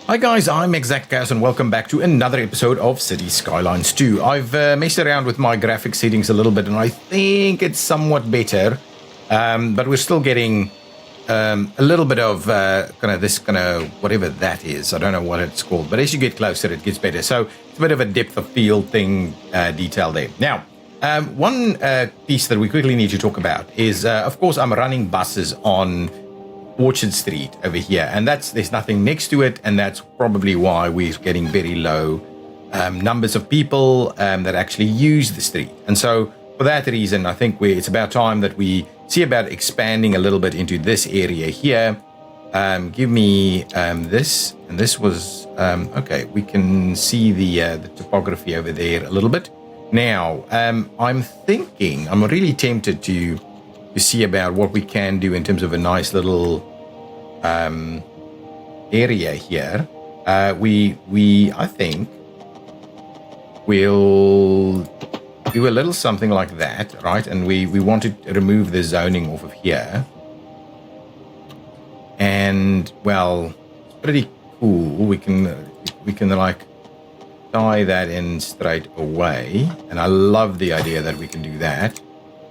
Hi guys, I'm ExactChaos and welcome back to another episode of Cities Skylines 2. I've messed around with my graphic settings a little bit and I think it's somewhat better, but we're still getting a little bit of whatever that is. I don't know what it's called, but as you get closer it gets better. So it's a bit of a depth of field thing, detail there. Now, one piece that we quickly need to talk about is, of course, I'm running buses on Orchard Street over here, and there's nothing next to it, and that's probably why we're getting very low numbers of people that actually use the street. And so for that reason, I think it's about time that we see about expanding a little bit into this area here. Give me this, and this was okay. We can see the topography over there a little bit. Now I'm really tempted to see about what we can do in terms of a nice little area here. I think we'll do a little something like that, right? And we want to remove the zoning off of here. And well, it's pretty cool. We can like tie that in straight away. And I love the idea that we can do that,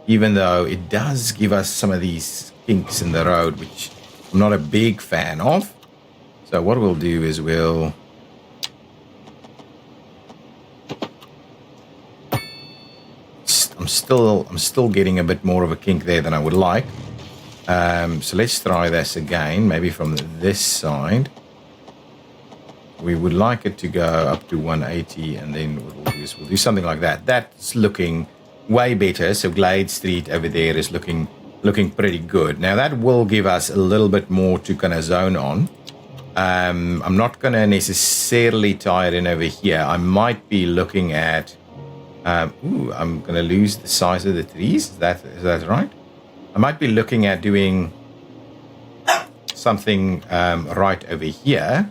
even though it does give us some of these kinks in the road, which I'm not a big fan of. So what we'll do is I'm still getting a bit more of a kink there than I would like. So let's try this again, maybe from this side. We would like it to go up to 180, and then what we'll do is we'll do something like that. That's looking way better. So Glade Street over there is looking pretty good. Now that will give us a little bit more to kind of zone on. I'm not going to necessarily tie it in over here. I might be looking at I'm going to lose the size of the trees. Is that right? I might be looking at doing something right over here,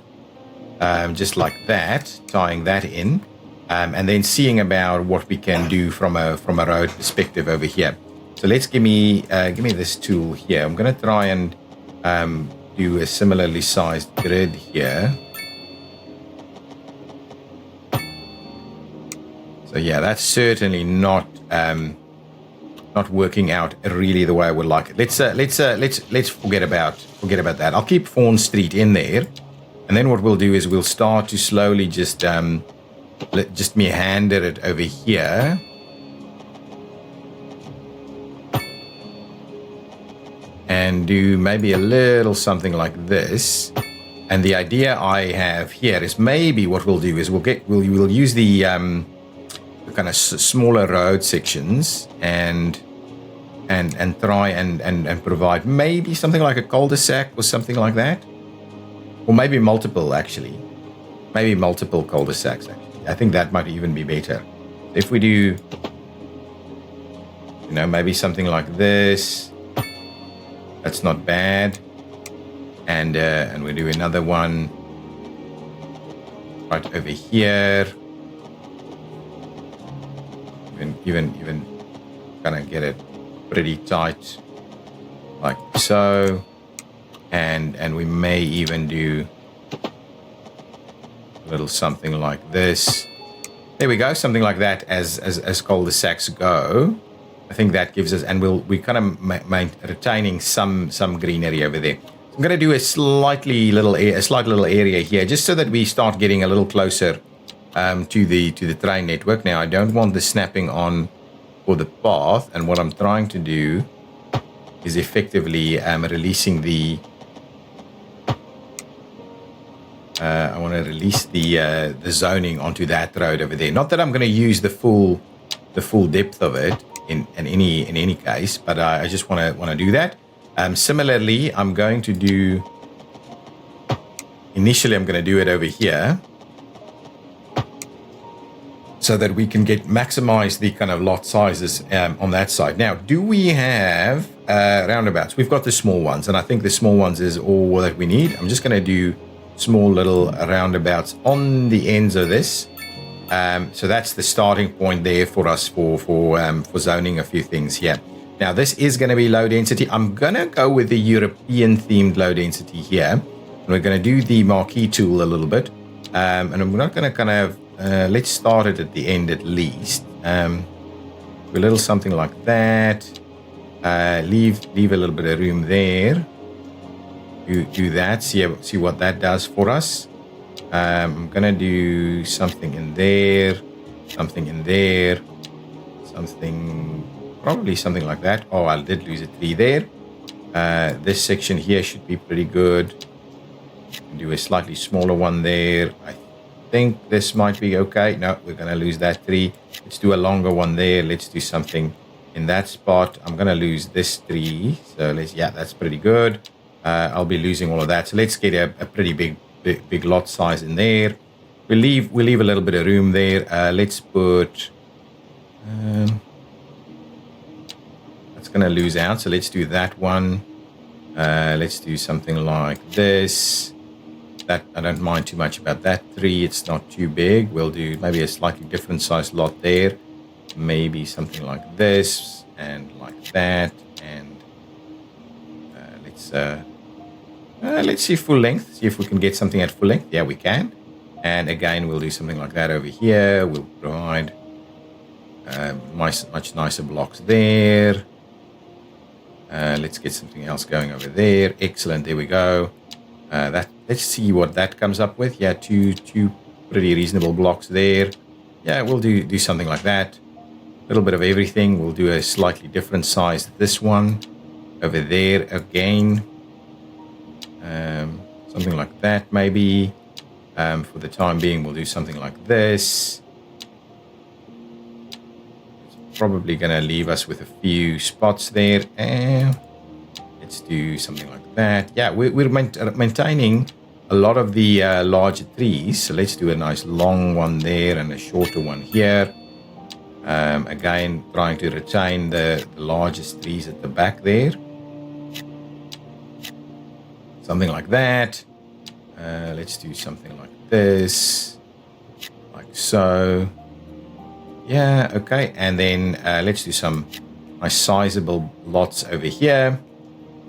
just like that, tying that in. And then seeing about what we can do from a road perspective over here. So let's give me this tool here. I'm going to try and do a similarly sized grid here. So yeah, that's certainly not working out really the way I would like it. Let's forget about that. I'll keep Fawn Street in there, and then what we'll do is we'll start to slowly just meander it over here. And do maybe a little something like this. And the idea I have here is maybe what we'll do is we'll use the kind of smaller road sections and try and provide maybe something like a cul-de-sac or something like that, or maybe multiple cul-de-sacs actually. I think that might even be better if we do, maybe something like this. That's not bad. And we do another one right over here. Even kind of get it pretty tight like so. And we may even do a little something like this. There we go, something like that as cul-de-sacs go. I think that gives us, and we kind of retaining some greenery over there. So I'm going to do a slight little area here, just so that we start getting a little closer to the train network. Now I don't want the snapping on for the path, and what I'm trying to do is effectively releasing the. I want to release the zoning onto that road over there. Not that I'm going to use the full depth of it. In any case, but I just want to do that. Similarly, I'm going to do it over here, so that we can maximize the kind of lot sizes on that side. Now, do we have roundabouts? We've got the small ones, and I think the small ones is all that we need. I'm just going to do small little roundabouts on the ends of this. So that's the starting point there for us for zoning a few things here. Now this is going to be low density. I'm going to go with the European themed low density here. We're going to do the marquee tool a little bit. And I'm not going to kind of, let's start it at the end at least. Do a little something like that. Leave a little bit of room there. Do that. See what that does for us. I'm gonna do something in there, something in there, probably something like that. Oh, I did lose a tree there. This section here should be pretty good. Do a slightly smaller one there. I think this might be okay. No, we're gonna lose that tree. Let's do a longer one there. Let's do something in that spot. I'm gonna lose this tree. So that's pretty good. I'll be losing all of that. So let's get a pretty big lot size in there. We'll leave a little bit of room there. Let's put. That's gonna lose out. So let's do that one. Let's do something like this. That I don't mind too much about that tree. It's not too big. We'll do maybe a slightly different size lot there. Maybe something like this and like that. And let's see full length. See if we can get something at full length. Yeah, we can. And again, we'll do something like that over here. We'll provide much nicer blocks there. Let's get something else going over there. Excellent. There we go. Let's see what that comes up with. Yeah, two pretty reasonable blocks there. Yeah, we'll do something like that. A little bit of everything. We'll do a slightly different size. This one over there again. Something like that maybe. For the time being, we'll do something like this. It's probably going to leave us with a few spots there. And let's do something like that. Yeah, we're maintaining a lot of the larger trees. So let's do a nice long one there and a shorter one here. Again, trying to retain the largest trees at the back there. Something like that. Let's do something like this. Like so. Yeah, okay. And then let's do some nice sizable lots over here.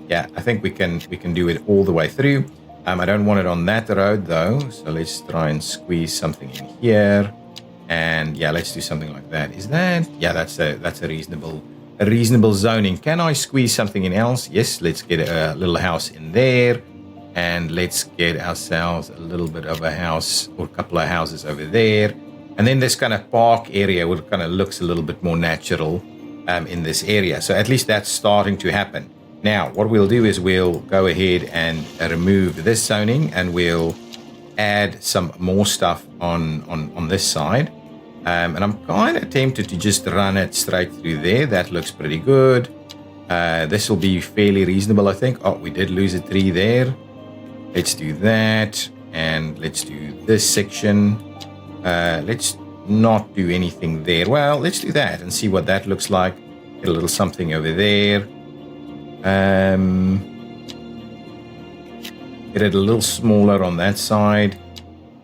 Yeah, I think we can do it all the way through. I don't want it on that road though, so let's try and squeeze something in here. And yeah, let's do something like that. Is that? Yeah, that's a reasonable zoning. Can I squeeze something in else? Yes, let's get a little house in there. And let's get ourselves a little bit of a house or a couple of houses over there. And then this kind of park area would kind of looks a little bit more natural in this area. So at least that's starting to happen. Now, what we'll do is we'll go ahead and remove this zoning and we'll add some more stuff on this side. And I'm kind of tempted to just run it straight through there. That looks pretty good. This will be fairly reasonable, I think. Oh, we did lose a tree there. Let's do that. And let's do this section. Let's not do anything there. Well, let's do that and see what that looks like. Get a little something over there. Get it a little smaller on that side.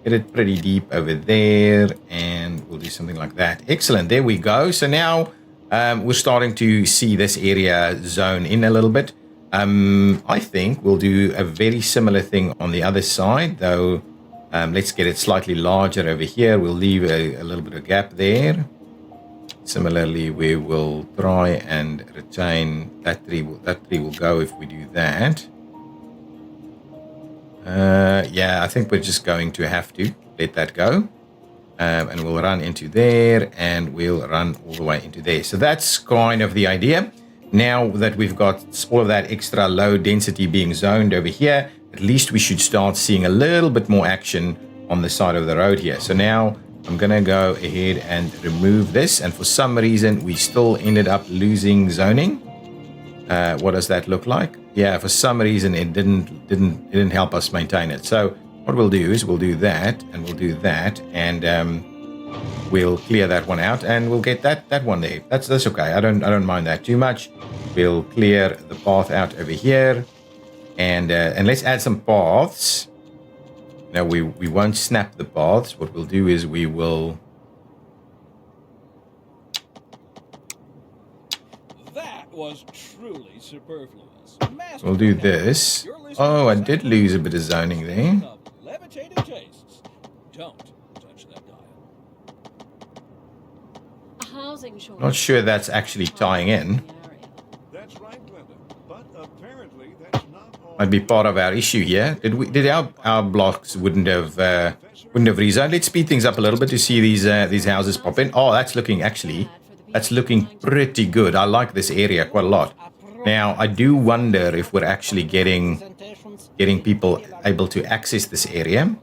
Get it pretty deep over there. And we'll do something like that. Excellent. There we go. So now we're starting to see this area zone in a little bit. I think we'll do a very similar thing on the other side, though. Let's get it slightly larger over here. We'll leave a little bit of gap there. Similarly, we will try and retain that tree. That tree will go if we do that. Yeah, I think we're just going to have to let that go. And we'll run into there and we'll run all the way into there. So that's kind of the idea. Now that we've got all of that extra low density being zoned over here, at least we should start seeing a little bit more action on the side of the road here. So now I'm going to go ahead and remove this. And for some reason, we still ended up losing zoning. What does that look like? Yeah, for some reason, it didn't help us maintain it. So what we'll do is we'll do that and we'll do that. And we'll clear that one out and we'll get that one there. That's okay. I don't mind that too much. We'll clear the path out over here. And let's add some paths. Now we won't snap the paths. What we'll do is we will That was truly superfluous. We'll do this. Oh, I did lose a bit of zoning there. Levitating tastes. Don't touch that dial. Housing shortage. Not sure that's actually tying in. That's right, Glenda. But apparently that's not all. Might be part of our issue here. Did our blocks wouldn't have rezoned? Let's speed things up a little bit to see these houses pop in. Oh, that's looking pretty good. I like this area quite a lot. Now, I do wonder if we're actually getting people able to access this area.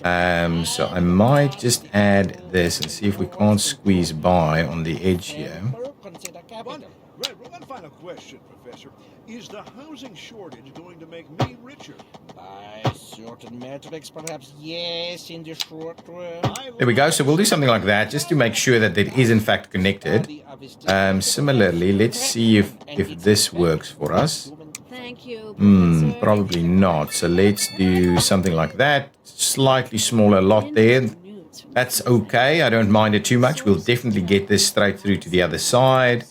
So I might just add this and see if we can't squeeze by on the edge here. One final question, Professor. Is the housing shortage going to make me richer? By certain metrics, perhaps yes, in the short term. There we go. So we'll do something like that just to make sure that it is in fact connected. Similarly, let's see if this works for us. Thank you. Probably not. So let's do something like that. Slightly smaller lot there. That's okay. I don't mind it too much. We'll definitely get this straight through to the other side.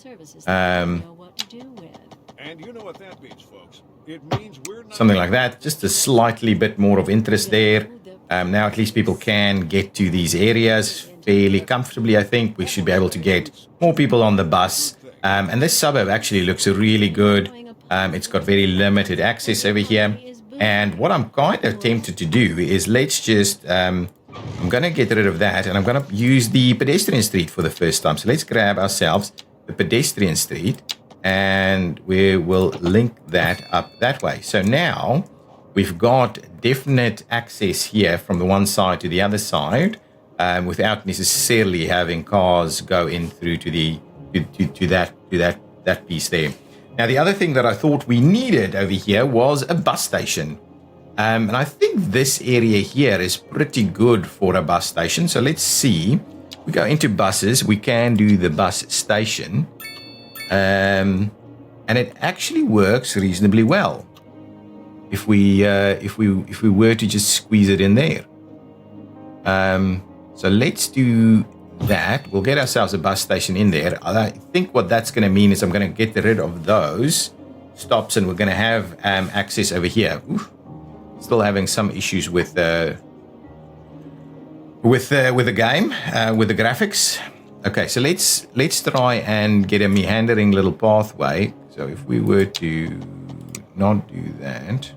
And you know what that means, folks. It means we're not Something like that. Just a slightly bit more of interest there. Now at least people can get to these areas fairly comfortably. I think we should be able to get more people on the bus. And this suburb actually looks really good. It's got very limited access over here. And what I'm kind of tempted to do is let's just, I'm going to get rid of that and I'm going to use the pedestrian street for the first time. So let's grab ourselves the pedestrian street and we will link that up that way. So now we've got definite access here from the one side to the other side without necessarily having cars go in through to the to that piece there. Now, the other thing that I thought we needed over here was a bus station. And I think this area here is pretty good for a bus station. So let's see. We go into buses. We can do the bus station. And it actually works reasonably well. If we were to just squeeze it in there. So let's do that. We'll get ourselves a bus station in there. I think what that's going to mean is I'm going to get rid of those stops and we're going to have access over here. Oof. Still having some issues with the game, with the graphics. Okay, so let's try and get a meandering little pathway. So if we were to not do that,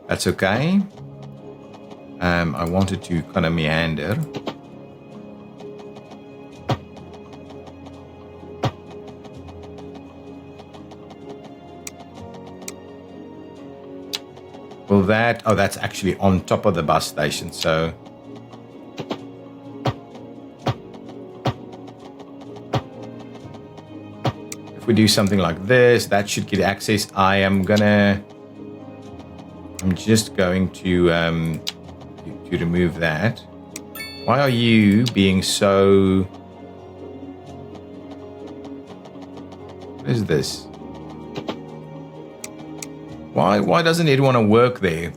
that's okay. I wanted to kind of meander. Well, that's actually on top of the bus station, so if we do something like this, that should get access. I'm just going to remove that. Why are you being so... What is this? Why doesn't it want to work there?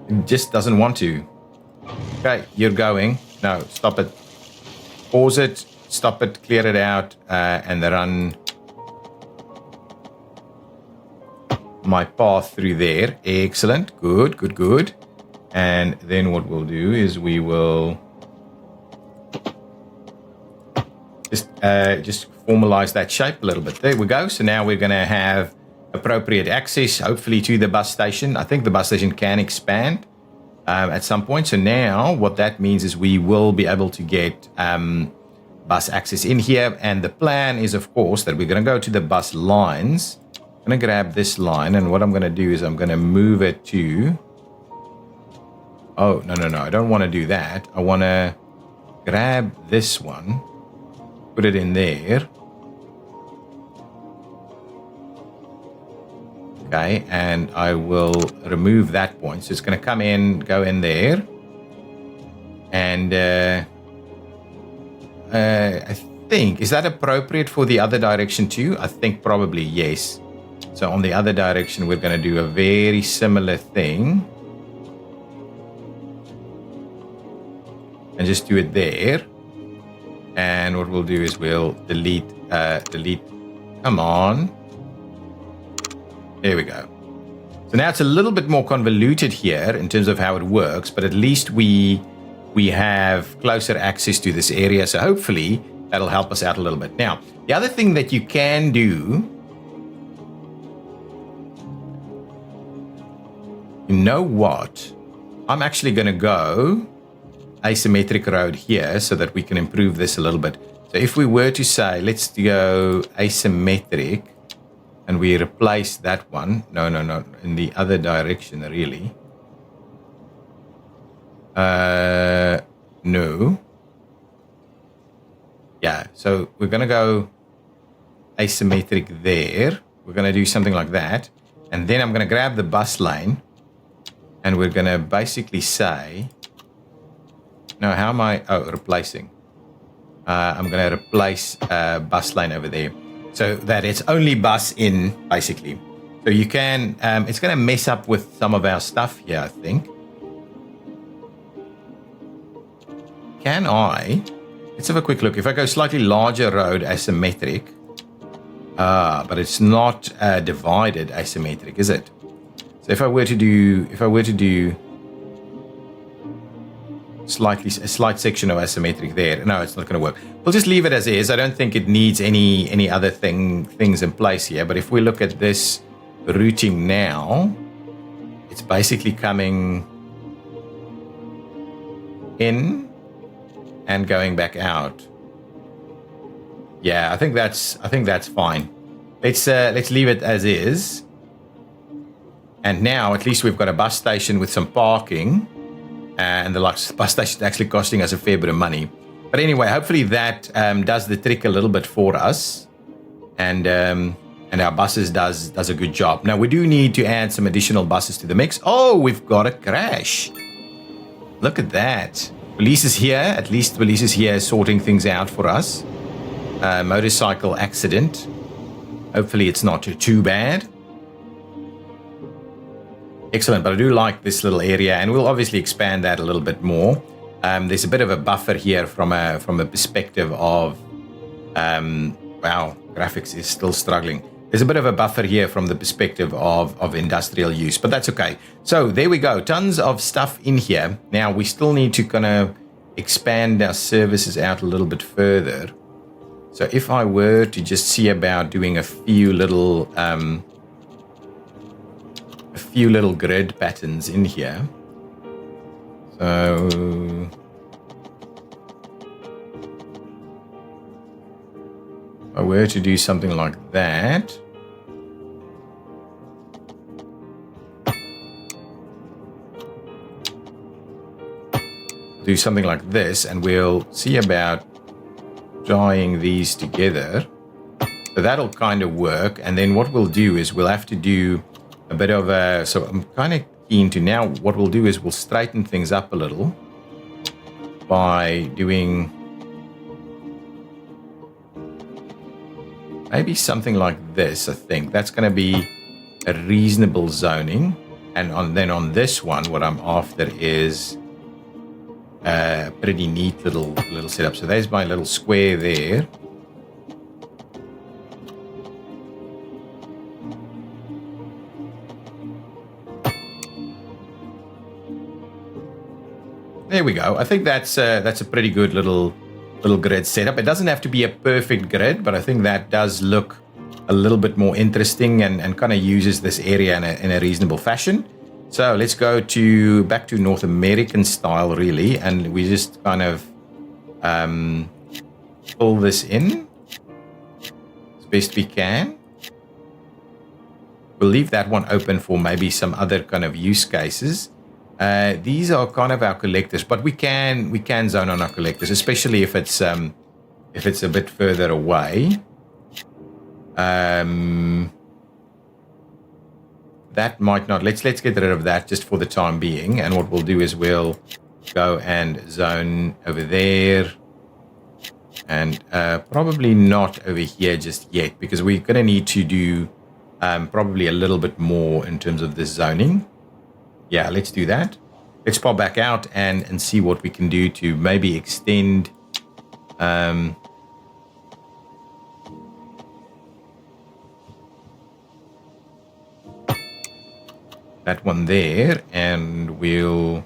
It just doesn't want to. Okay, you're going. No, stop it. Pause it, stop it, clear it out, and run my path through there. Excellent. Good. And then what we'll do is we will just formalize that shape a little bit. There we go. So now we're going to have appropriate access, hopefully, to the bus station. I think the bus station can expand at some point. So now what that means is we will be able to get bus access in here. And the plan is, of course, that we're going to go to the bus lines. I'm going to grab this line. And what I'm going to do is I'm going to move it to... Oh, no. I don't want to do that. I want to grab this one. Put it in there. Okay, and I will remove that point. So it's going to come in, go in there. And I think, is that appropriate for the other direction too? I think probably yes. So on the other direction, we're going to do a very similar thing. and just do it there. And what we'll do is we'll delete. Come on. There we go. So now it's a little bit more convoluted here in terms of how it works, but at least we have closer access to this area. So hopefully that'll help us out a little bit. Now, the other thing that you can do, you know what? I'm actually going to go asymmetric road here so that we can improve this a little bit. So if we were to say, let's go asymmetric, and we replace that one. No, in the other direction, really. No. Yeah, so we're going to go asymmetric there. We're going to do something like that. And then I'm going to grab the bus lane. And we're going to basically say... No, how am I... Oh, replacing. I'm going to replace bus lane over there. So that it's only bus in, basically. So you can... it's going to mess up with some of our stuff here, I think. Can I... Let's have a quick look. If I go slightly larger road asymmetric, but it's not divided asymmetric, is it? So if I were to do a slight section of asymmetric there, no, it's not going to work. We'll just leave it as is. I don't think it needs any other things in place here. But if we look at this routing now, it's basically coming in and going back out. Yeah, I think that's fine. Let's leave it as is. And now at least we've got a bus station with some parking, and the bus station is actually costing us a fair bit of money. But anyway, hopefully that does the trick a little bit for us, and our buses does a good job. Now we do need to add some additional buses to the mix. Oh, we've got a crash. Look at that. Police is here. At least police is here sorting things out for us. Motorcycle accident. Hopefully it's not too bad. Excellent, but I do like this little area, and we'll obviously expand that a little bit more. There's a bit of a buffer here from a perspective of... wow, graphics is still struggling. There's a bit of a buffer here from the perspective of industrial use, but that's okay. So there we go. Tons of stuff in here. Now we still need to kind of expand our services out a little bit further. So if I were to just see about doing a few little grid patterns in here. So if I were to do something like that, do something like this, and we'll see about drawing these together. So that'll kind of work. And then what we'll do is we'll have to do a bit of a... So I'm kind of keen to now, what we'll do is we'll straighten things up a little by doing maybe something like this. I think that's going to be a reasonable zoning. And then on this one, what I'm after is a pretty neat little setup. So there's my little square there. There we go. I think that's a pretty good little grid setup. It doesn't have to be a perfect grid, but I think that does look a little bit more interesting and kind of uses this area in a reasonable fashion. So let's go back to North American style, really, and we just kind of pull this in as best we can. We'll leave that one open for maybe some other kind of use cases. These are kind of our collectors, but we can zone on our collectors, especially if it's a bit further away. That might not. Let's get rid of that just for the time being. And what we'll do is we'll go and zone over there, and probably not over here just yet, because we're going to need to do probably a little bit more in terms of this zoning. Yeah, let's do that. let's pop back out and see what we can do to maybe extend that one there, and we'll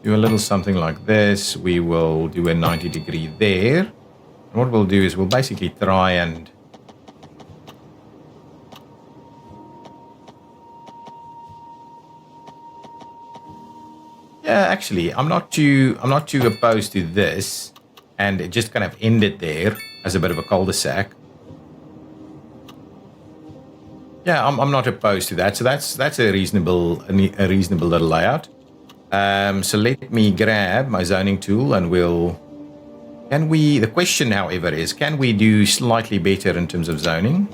do a little something like this. We will do a 90-degree there. And what we'll do is we'll basically try and yeah, actually, I'm not too opposed to this, and it just kind of ended there as a bit of a cul-de-sac. Yeah, I'm not opposed to that. So that's a reasonable little layout. So let me grab my zoning tool and the question, however, is, can we do slightly better in terms of zoning?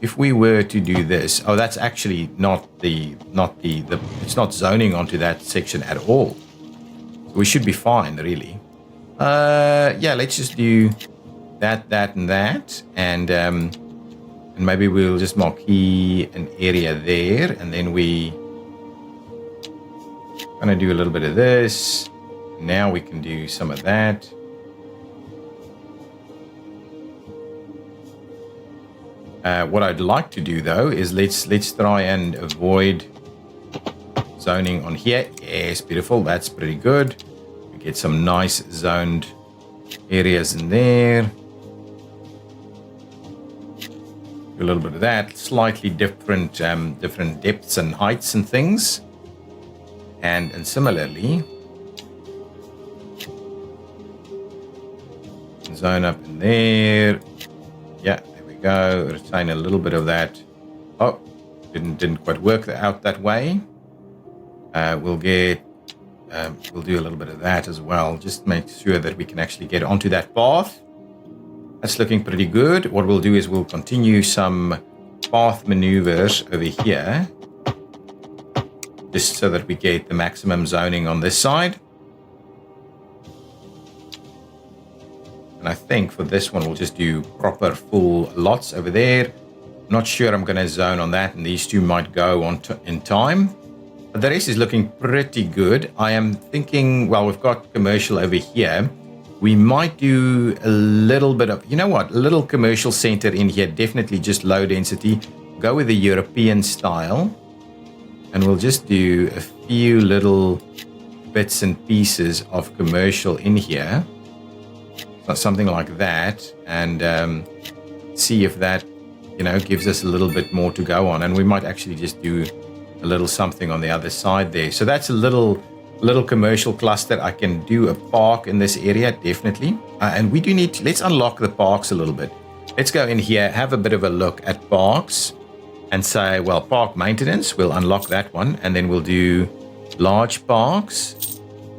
If we were to do this, that's actually it's not zoning onto that section at all. We should be fine, really. Yeah, let's just do that, and that, and maybe we'll just marquee an area there, and then we gonna do a little bit of this. Now we can do some of that. What I'd like to do, though, is let's try and avoid zoning on here. Yes, beautiful. That's pretty good. We get some nice zoned areas in there. Do a little bit of that. Slightly different depths and heights and things. And similarly, zone up in there. Yeah. Go retain a little bit of that. Didn't quite work out that way. We'll do a little bit of that as well. Just make sure that we can actually get onto that path. That's looking pretty good. What we'll do is we'll continue some path maneuvers over here, just so that we get the maximum zoning on this side. And I think for this one, we'll just do proper full lots over there. I'm not sure I'm going to zone on that, and these two might go on in time. But the rest is looking pretty good. I am thinking, well, we've got commercial over here. We might do a little bit of, a little commercial center in here. Definitely just low density. Go with the European style. And we'll just do a few little bits and pieces of commercial in here. Something like that, and see if that gives us a little bit more to go on, and we might actually just do a little something on the other side there. So that's a little commercial cluster. I can do a park in this area, definitely, and we do need to, let's unlock the parks a little bit. Let's go in here, have a bit of a look at parks, and say, well, park maintenance, we'll unlock that one, and then we'll do large parks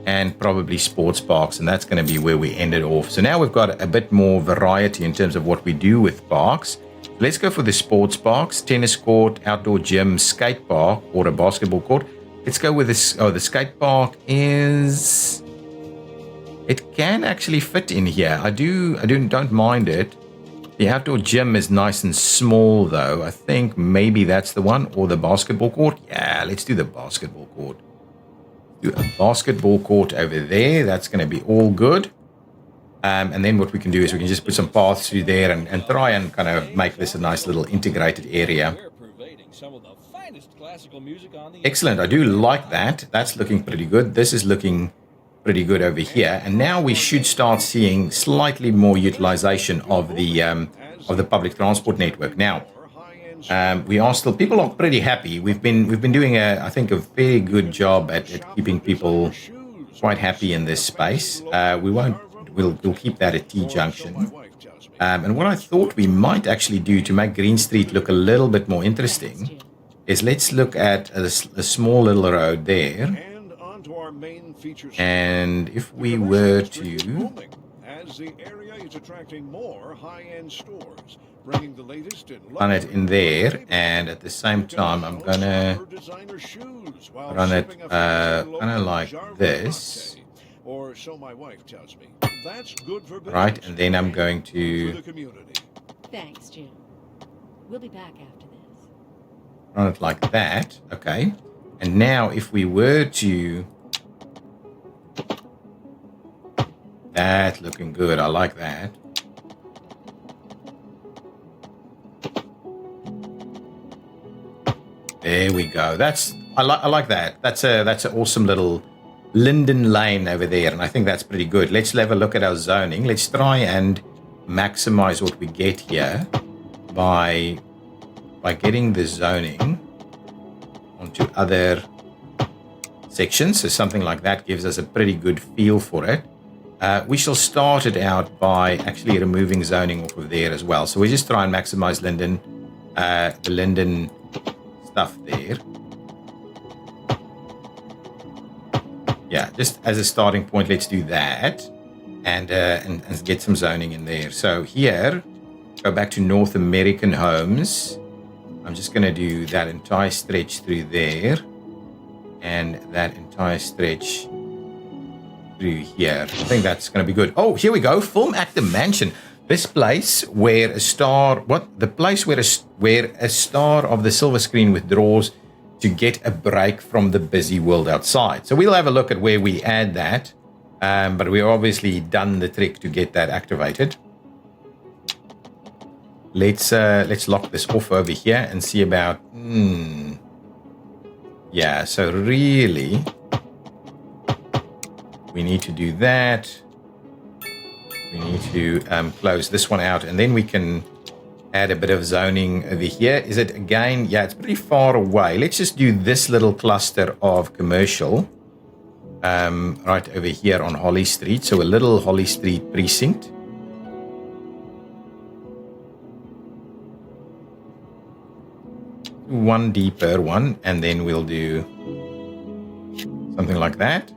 and probably sports parks, and that's going to be where we end it off. So now we've got a bit more variety in terms of what we do with parks. Let's go for the sports parks: tennis court, outdoor gym, skate park, or a basketball court. Let's go with this. The skate park it can actually fit in here. I don't mind it. The outdoor gym is nice and small, though. I think maybe that's the one, or the basketball court. Yeah, let's do the basketball court. Do a basketball court over there. That's going to be all good. And then what we can do is we can just put some paths through there and try and kind of make this a nice little integrated area. Excellent. I do like that. That's looking pretty good. This is looking pretty good over here. And now we should start seeing slightly more utilization of the public transport network. Now, people are pretty happy. We've been doing I think a very good job at keeping people quite happy in this space. We'll keep that at T-junction. And what I thought we might actually do to make Green Street look a little bit more interesting is let's look at a small little road there. And if we were to run it in there, and at the same time I'm gonna run it kind of like this, right? And then I'm going to Thanks, Jim. We'll be back after this. Run it like that. Okay. And now if we were to... That looking good. I like that. There we go. I like that. That's an awesome little Linden Lane over there, and I think that's pretty good. Let's have a look at our zoning. Let's try and maximize what we get here by getting the zoning onto other sections. So something like that gives us a pretty good feel for it. We shall start it out by actually removing zoning off of there as well. So we just try and maximize Linden, the Linden stuff there. Yeah, just as a starting point, let's do that and get some zoning in there. So here, go back to North American homes. I'm just going to do that entire stretch through there and that entire stretch through here. I think that's going to be good. Oh, here we go. Film at the Mansion. This place where a star, the place where a star of the silver screen withdraws to get a break from the busy world outside. So we'll have a look at where we add that, but we've obviously done the trick to get that activated. Let's lock this off over here and see about. Yeah, so really, we need to do that. We need to close this one out, and then we can add a bit of zoning over here. Is it again? Yeah, it's pretty far away. Let's just do this little cluster of commercial right over here on Holly Street. So a little Holly Street precinct. One deeper one, and then we'll do something like that.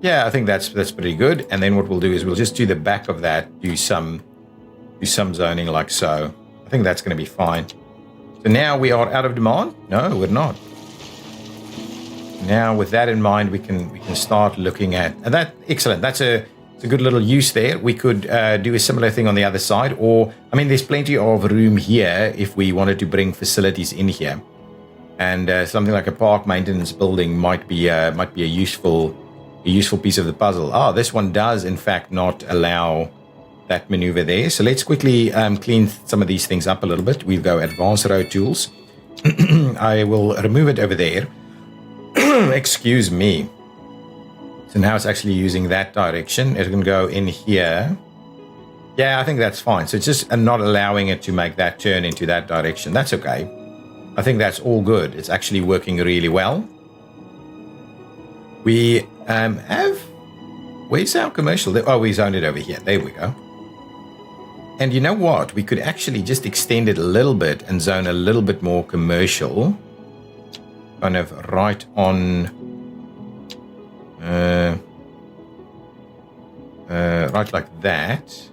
Yeah, I think that's pretty good. And then what we'll do is we'll just do the back of that, do some zoning like so. I think that's going to be fine. So now we are out of demand? No, we're not. Now with that in mind, we can start looking at, and that excellent. That's a good little use there. We could do a similar thing on the other side, or I mean, there's plenty of room here if we wanted to bring facilities in here, and something like a park maintenance building might be a useful piece of the puzzle. This one does in fact not allow that maneuver there. So let's quickly clean some of these things up a little bit. We'll go advanced road tools. I will remove it over there. Excuse me. So now it's actually using that direction. It can go in here. Yeah, I think that's fine. So it's just not allowing it to make that turn into that direction. That's okay. I think that's all good. It's actually working really well. We have... Where's our commercial? Oh, we zoned it over here. There we go. And you know what? We could actually just extend it a little bit and zone a little bit more commercial. Kind of right on... right like that.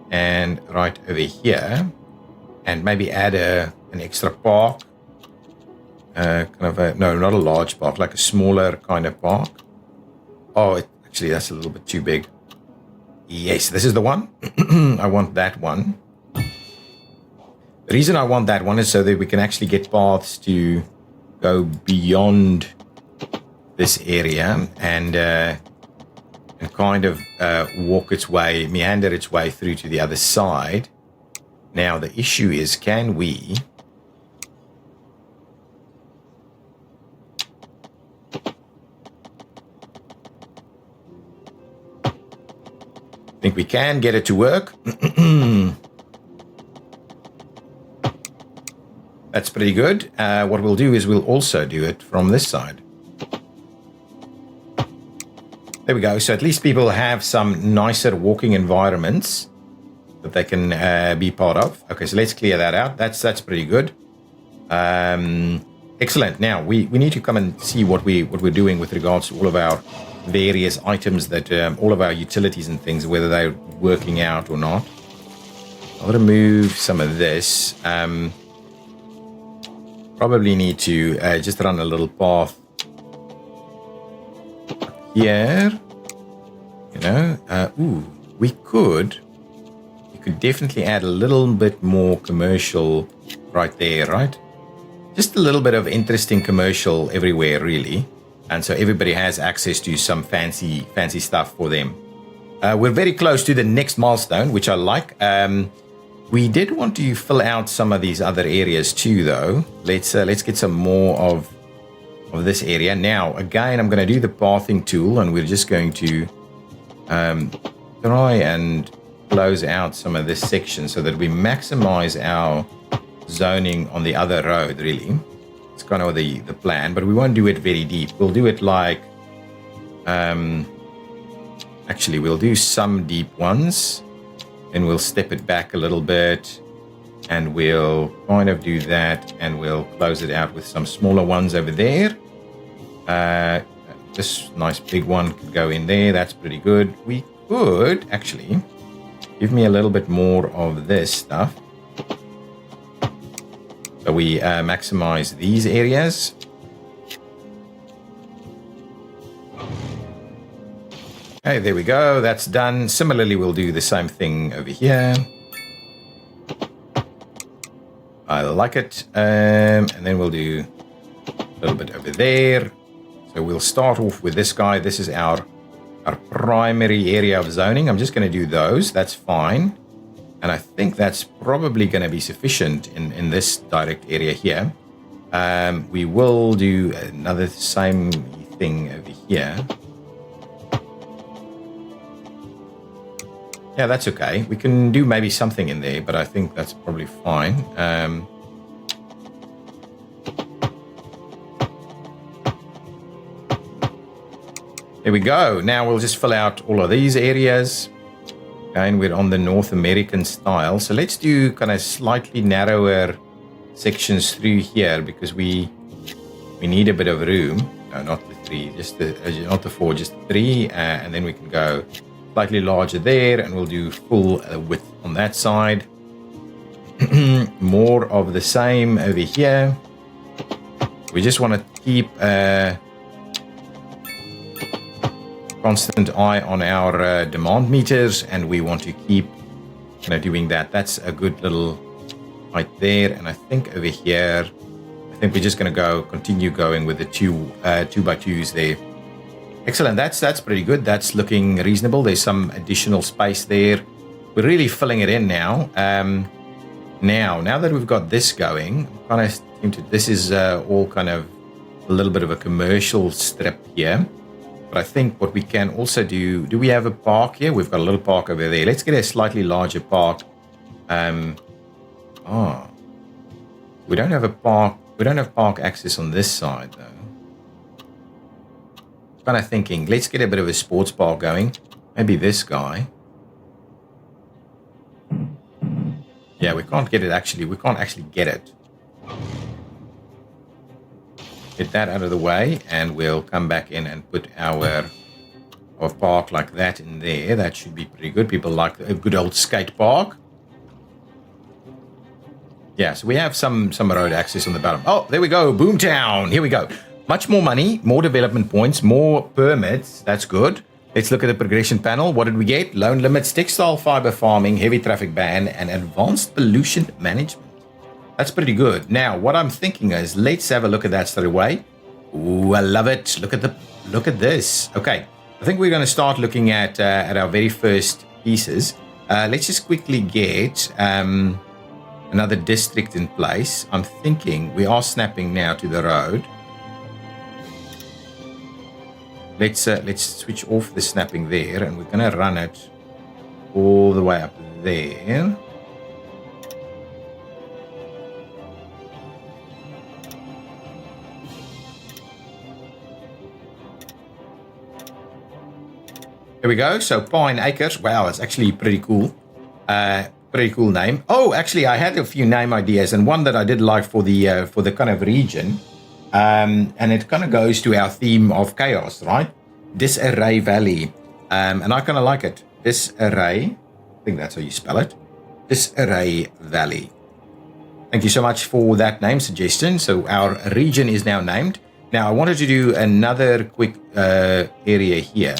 And right over here. And maybe add an extra park. No, not a large park, like a smaller kind of park. Oh, actually, that's a little bit too big. Yes, this is the one. I want that one. The reason I want that one is so that we can actually get paths to go beyond this area and kind of meander its way through to the other side. Now, the issue is, can we... I think we can get it to work. That's pretty good. What we'll do is we'll also do it from this side. There we go. So at least people have some nicer walking environments that they can be part of. Okay, so let's clear that out. That's pretty good. Excellent. Now we need to come and see what we're doing with regards to all of our various items, that all of our utilities and things, whether they're working out or not. I'll remove some of this. Probably need to just run a little path here. You know, we could definitely add a little bit more commercial right there, right? Just a little bit of interesting commercial everywhere, really. And so everybody has access to some fancy stuff for them. We're very close to the next milestone, which I like. We did want to fill out some of these other areas too, though. Let's get some more of this area. Now, again, I'm going to do the pathing tool, and we're just going to try and close out some of this section so that we maximize our zoning on the other road, really. It's kind of the plan, but we won't do it very deep. We'll do it like... actually, we'll do some deep ones, and we'll step it back a little bit, and we'll kind of do that, and we'll close it out with some smaller ones over there. This nice big one could go in there. That's pretty good. We could actually give me a little bit more of this stuff. So we maximize these areas. Okay, there we go. That's done. Similarly, we'll do the same thing over here. I like it. And then we'll do a little bit over there. So we'll start off with this guy. This is our primary area of zoning. I'm just going to do those. That's fine. And I think that's probably going to be sufficient in this direct area here. We will do another same thing over here. Yeah, that's okay. We can do maybe something in there, but I think that's probably fine. There we go. Now we'll just fill out all of these areas. Again, we're on the North American style. So let's do kind of slightly narrower sections through here because we need a bit of room. No, not the three, just not the four, just the three. And then we can go slightly larger there, and we'll do full width on that side. More of the same over here. We just want to keep constant eye on our demand meters, and we want to keep doing that. That's a good little right there. And I think over here, I think we're just going to continue going with the two by twos there. Excellent. That's pretty good. That's looking reasonable. There's some additional space there. We're really filling it in now. Now that we've got this going, I'm kind of tempted. This is all kind of a little bit of a commercial strip here. But I think what we can also do we have a park here? We've got a little park over there. Let's get a slightly larger park. We don't have a park. We don't have park access on this side, though. Kind of thinking, let's get a bit of a sports park going. Maybe this guy. Yeah, we can't get it actually. We can't actually get it. Get that out of the way, and we'll come back in and put our park like that in there. That should be pretty good. People like a good old skate park. Yeah, so we have some road access on the bottom. Oh, there we go. Boomtown. Here we go. Much more money, more development points, more permits. That's good. Let's look at the progression panel. What did we get? Loan limits, textile fiber farming, heavy traffic ban, and advanced pollution management. That's pretty good. Now, what I'm thinking is, let's have a look at that straight away. Ooh, I love it. Look at this. Okay, I think we're going to start looking at our very first pieces. Let's just quickly get another district in place. I'm thinking we are snapping now to the road. Let's switch off the snapping there, and we're going to run it all the way up there. There we go. So Pine Acres. Wow, it's actually pretty cool. Pretty cool name. Oh, actually, I had a few name ideas, and one that I did like for the kind of region. And it kind of goes to our theme of chaos, right? Disarray Valley. And I kind of like it. Disarray. I think that's how you spell it. Disarray Valley. Thank you so much for that name suggestion. So our region is now named. Now I wanted to do another quick area here.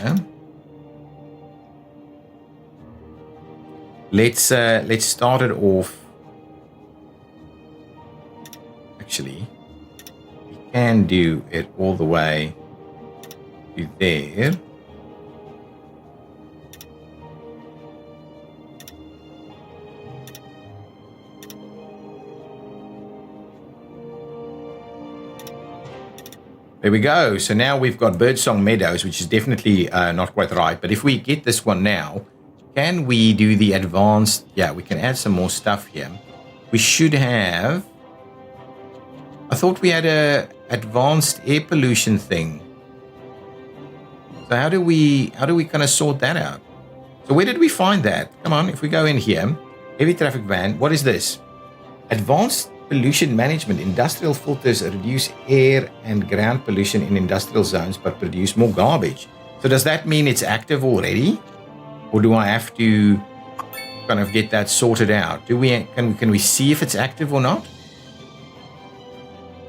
Let's start it off. Actually, we can do it all the way to there. There we go. So now we've got Birdsong Meadows, which is definitely not quite right. But if we get this one now, can we do the advanced? Yeah, we can add some more stuff here. We should have... I thought we had a advanced air pollution thing. So how do we kind of sort that out? So where did we find that? Come on, if we go in here, heavy traffic van, what is this? Advanced pollution management. Industrial filters reduce air and ground pollution in industrial zones but produce more garbage. So does that mean it's active already? Or do I have to kind of get that sorted out? Can we see if it's active or not?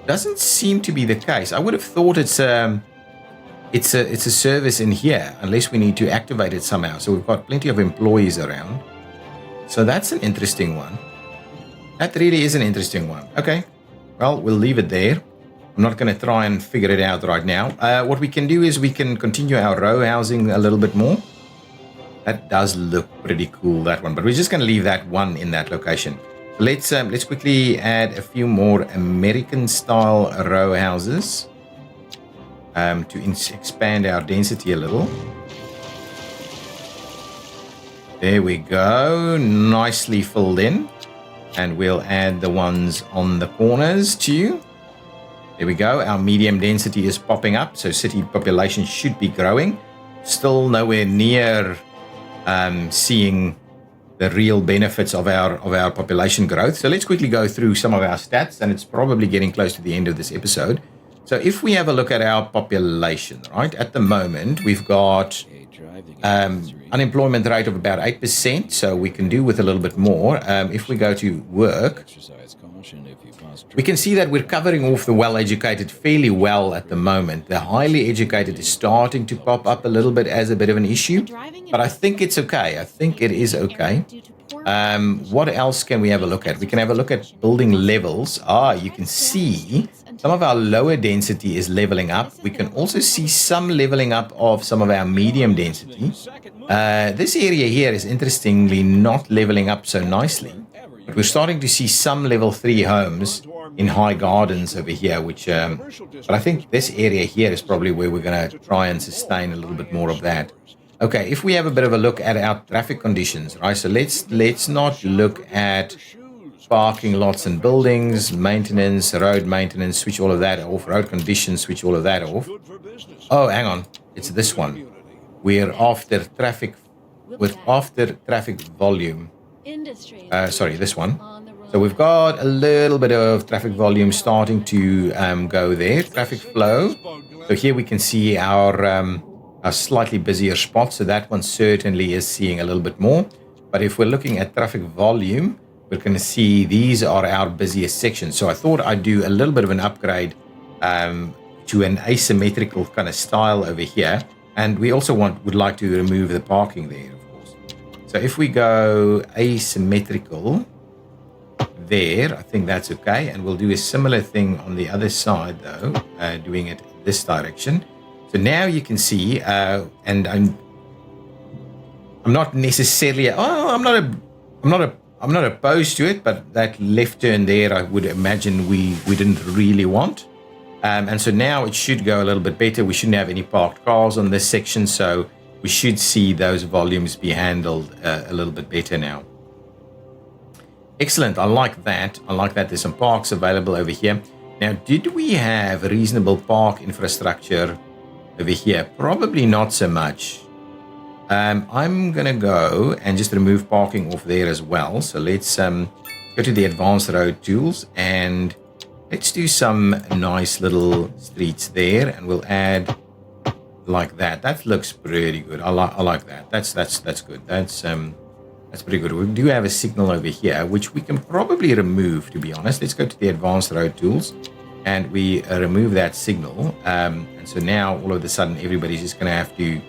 Doesn't seem to be the case. I would have thought it's a service in here, unless we need to activate it somehow. So we've got plenty of employees around. So that's an interesting one. That really is an interesting one. Okay, well, we'll leave it there. I'm not going to try and figure it out right now. What we can do is we can continue our row housing a little bit more. That does look pretty cool, that one. But we're just going to leave that one in that location. Let's quickly add a few more American-style row houses to expand our density a little. There we go. Nicely filled in. And we'll add the ones on the corners too. There we go. Our medium density is popping up. So city population should be growing. Still nowhere near seeing the real benefits of our population growth. So let's quickly go through some of our stats. And it's probably getting close to the end of this episode. So if we have a look at our population, right? At the moment, we've got unemployment rate of about 8%, so we can do with a little bit more. If we go to work, we can see that we're covering off the well-educated fairly well at the moment. The highly educated is starting to pop up a little bit as a bit of an issue, but I think it's okay. I think it is okay. What else can we have a look at? We can have a look at building levels. You can see some of our lower density is leveling up. We can also see some leveling up of some of our medium density. This area here is interestingly not leveling up so nicely, but we're starting to see some level 3 homes in high gardens over here, which, but I think this area here is probably where we're going to try and sustain a little bit more of that. Okay, if we have a bit of a look at our traffic conditions, right? So let's not look at parking lots and buildings, maintenance, road maintenance, switch all of that off, road conditions, switch all of that off. Oh, hang on. It's this one. We're after traffic volume. Sorry, this one. So we've got a little bit of traffic volume starting to go there. Traffic flow. So here we can see our slightly busier spot. So that one certainly is seeing a little bit more. But if we're looking at traffic volume, we're going to see these are our busiest sections. So I thought I'd do a little bit of an upgrade to an asymmetrical kind of style over here. And we also would like to remove the parking there, of course. So if we go asymmetrical there, I think that's okay. And we'll do a similar thing on the other side, though, doing it this direction. So now you can see, and I'm not necessarily, I'm not opposed to it, but that left turn there, I would imagine we didn't really want. And so now it should go a little bit better. We shouldn't have any parked cars on this section, so we should see those volumes be handled a little bit better now. Excellent. I like that. There's some parks available over here. Now, did we have reasonable park infrastructure over here? Probably not so much. I'm going to go and just remove parking off there as well. So let's go to the advanced road tools and let's do some nice little streets there, and we'll add like that. That looks pretty good. I like that. That's good. That's pretty good. We do have a signal over here, which we can probably remove, to be honest. Let's go to the advanced road tools and we remove that signal. And so now all of a sudden everybody's just going to have to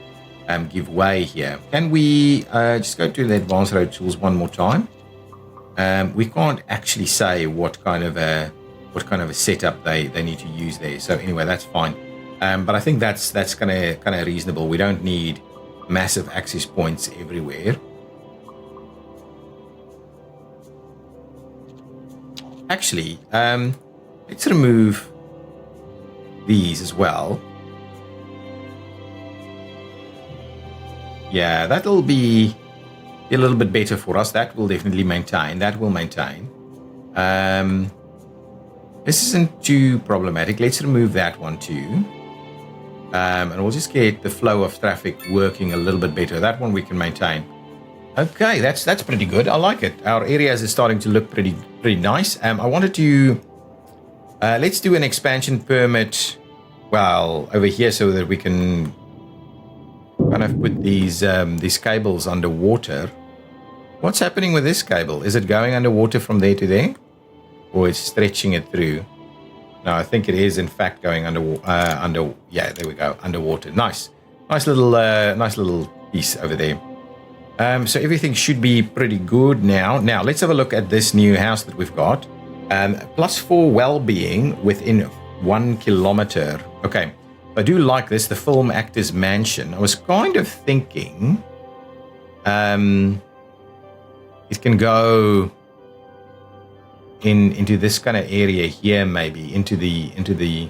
give way here. Can we just go to the advanced road tools one more time? We can't actually say what kind of a setup they need to use there. So anyway, that's fine. But I think that's kind of reasonable. We don't need massive access points everywhere. Actually, let's remove these as well. Yeah, that'll be a little bit better for us. That will definitely maintain. That will maintain. This isn't too problematic. Let's remove that one too. And we'll just get the flow of traffic working a little bit better. That one we can maintain. Okay, that's pretty good. I like it. Our areas are starting to look pretty nice. I wanted to let's do an expansion permit. Well, over here so that we can kind of put these cables underwater. What's happening with this cable? Is it going underwater from there to there, or it's stretching it through? No, I think it is in fact going under. Yeah, there we go, underwater. Nice little piece over there. So everything should be pretty good now. Now let's have a look at this new house that we've got. +4 well-being within 1 kilometer. Okay, I do like this. The Film Actors Mansion. I was kind of thinking, it can go into this kind of area here, maybe into the.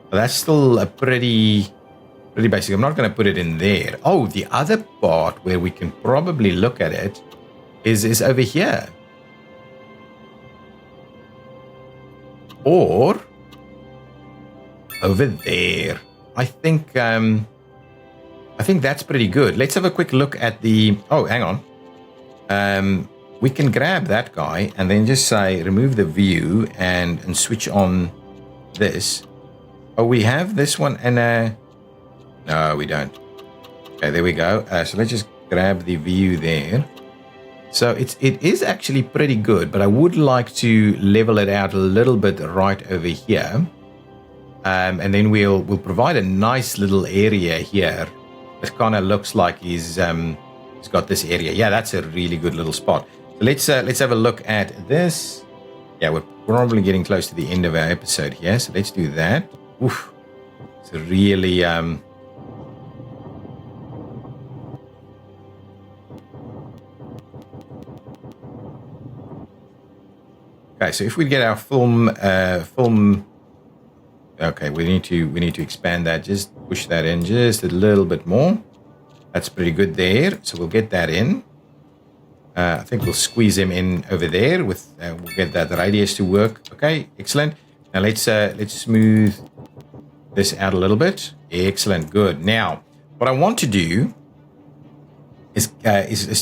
Well, that's still a pretty basic. I'm not going to put it in there. Oh, the other part where we can probably look at it is over here, or over there. I think that's pretty good. Let's have a quick look at the. Oh, hang on. We can grab that guy and then just say remove the view and switch on this. Oh, we have this one and no, we don't. Okay, there we go. So let's just grab the view there. So it is actually pretty good, but I would like to level it out a little bit right over here. And then we'll provide a nice little area here that kind of looks like he's got this area. Yeah, that's a really good little spot. So let's have a look at this. Yeah, we're probably getting close to the end of our episode here, so let's do that. Oof, it's a really okay. So if we get our film, okay, we need to expand that. Just push that in just a little bit more. That's pretty good there. So we'll get that in. I think we'll squeeze him in over there with. We'll get that radius to work. Okay, excellent. Now let's smooth this out a little bit. Excellent, good. Now, what I want to do is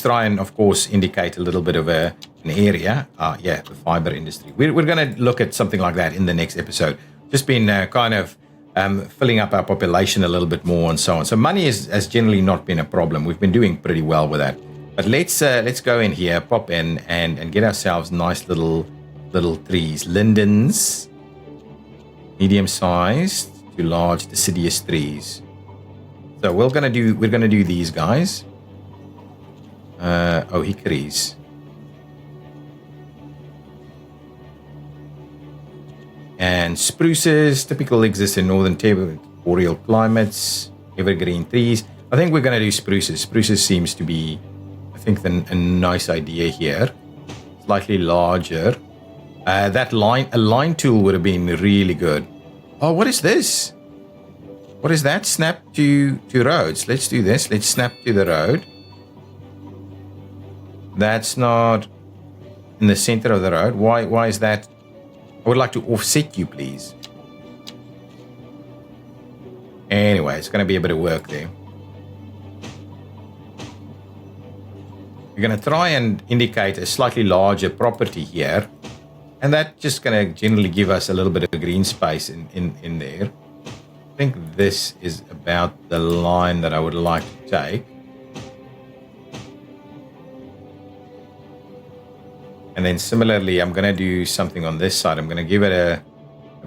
try and, of course, indicate a little bit of an area. Yeah, the fiber industry. We're going to look at something like that in the next episode. Just been kind of filling up our population a little bit more and so on. So money has generally not been a problem. We've been doing pretty well with that. But let's go in here, pop in, and get ourselves nice little trees, lindens, medium-sized to large deciduous trees. So we're gonna do these guys. Hickories. And spruces, typical exist in northern boreal climates, evergreen trees. I think we're going to do spruces. Spruces seems to be, I think, a nice idea here. Slightly larger. A line tool would have been really good. Oh, what is this? What is that? Snap to roads. Let's do this. Let's snap to the road. That's not in the center of the road. Why is that? I would like to offset you, please. Anyway, it's going to be a bit of work there. We're going to try and indicate a slightly larger property here. And that's just going to generally give us a little bit of green space in there. I think this is about the line that I would like to take. And then similarly, I'm going to do something on this side. I'm going to give it a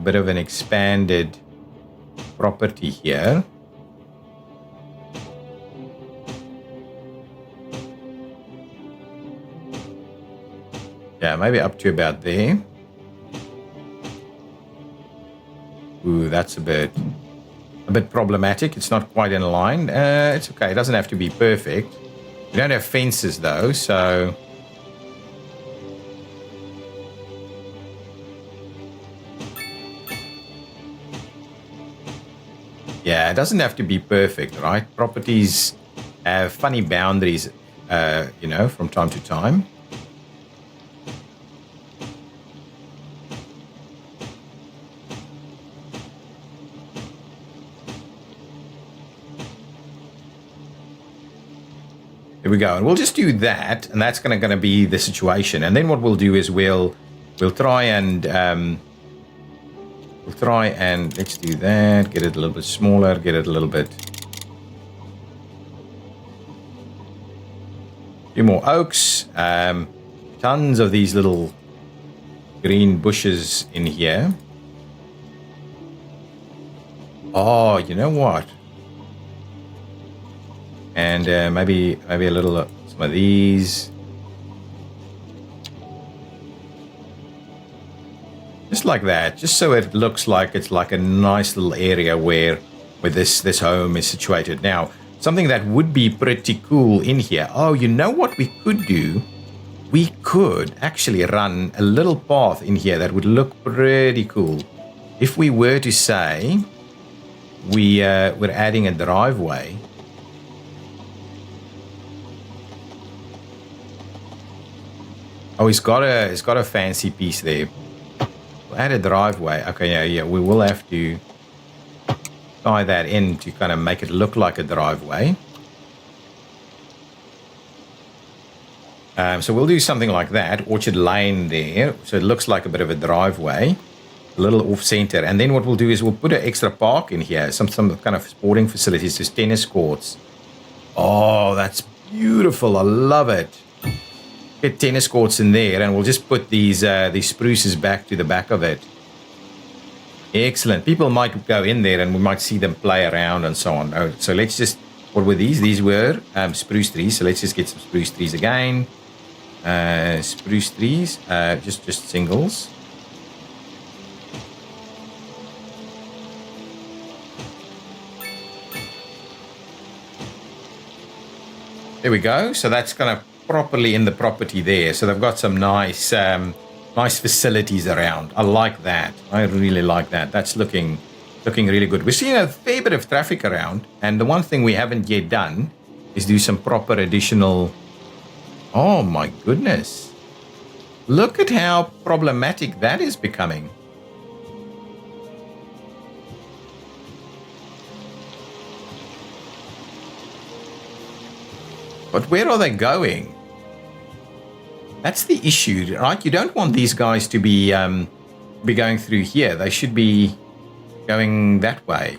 bit of an expanded property here. Yeah, maybe up to about there. Ooh, that's a bit problematic. It's not quite in line. It's okay. It doesn't have to be perfect. We don't have fences though, so yeah, it doesn't have to be perfect, right? Properties have funny boundaries, you know, from time to time. Here we go, and we'll just do that, and that's going to be the situation. And then what we'll do is we'll try and let's do that. Get it a little bit smaller. Get it a little bit. A few more oaks. Tons of these little green bushes in here. Oh, you know what? And maybe a little some of these, just like that, just so it looks like it's like a nice little area where this home is situated. Now, something that would be pretty cool in here. Oh, you know what we could do? We could actually run a little path in here that would look pretty cool. If we were to say we're adding a driveway. Oh, he's got a fancy piece there. We'll add a driveway. Okay, yeah. We will have to tie that in to kind of make it look like a driveway. So we'll do something like that. Orchard Lane there, so it looks like a bit of a driveway, a little off center. And then what we'll do is we'll put an extra park in here, some kind of sporting facilities, just tennis courts. Oh, that's beautiful. I love it. Get tennis courts in there, and we'll just put these spruces back to the back of it. Excellent. People might go in there, and we might see them play around and so on. So let's just, what were these? These were spruce trees. So let's just get some spruce trees again. Spruce trees, just singles. There we go. So that's kind of properly in the property there. So they've got some nice facilities around. I like that. I really like that. That's looking really good. We're seeing a fair bit of traffic around, and the one thing we haven't yet done is do some proper additional. Oh my goodness. Look at how problematic that is becoming. But where are they going? That's the issue, right? You don't want these guys to be going through here. They should be going that way.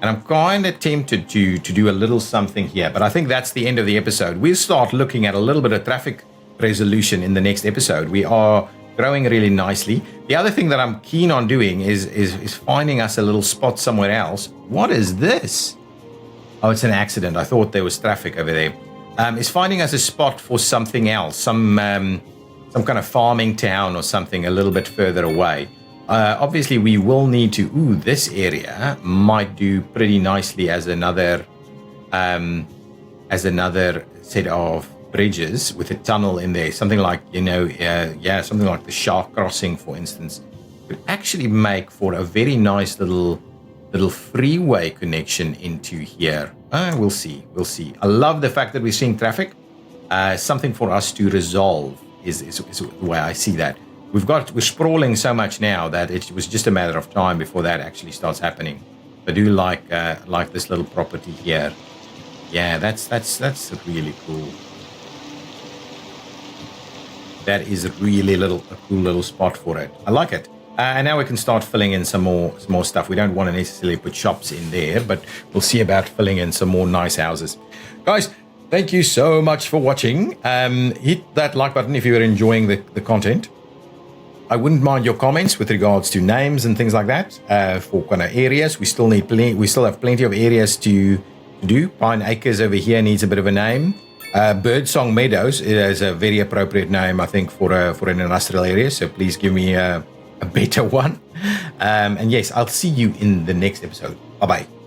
And I'm kind of tempted to do a little something here, but I think that's the end of the episode. We'll start looking at a little bit of traffic resolution in the next episode. We are growing really nicely. The other thing that I'm keen on doing is finding us a little spot somewhere else. What is this? Oh, it's an accident. I thought there was traffic over there. Is finding us a spot for something else, some kind of farming town or something a little bit further away. Obviously, we will need to. Ooh, this area might do pretty nicely as another set of bridges with a tunnel in there. Something like something like the Shark Crossing, for instance, could actually make for a very nice little freeway connection into here. We'll see. I love the fact that we're seeing traffic. Something for us to resolve is the way I see that. We're sprawling so much now that it was just a matter of time before that actually starts happening. I do like this little property here. Yeah, that's really cool. That is really a cool little spot for it. I like it. And now we can start filling in some more stuff. We don't want to necessarily put shops in there, but we'll see about filling in some more nice houses. Guys, thank you so much for watching. Hit that like button if you are enjoying the content. I wouldn't mind your comments with regards to names and things like that for kind of areas. We still have plenty of areas to do. Pine Acres over here needs a bit of a name. Birdsong Meadows is a very appropriate name, I think, for an industrial area. So please give me a better one. And yes, I'll see you in the next episode. Bye bye.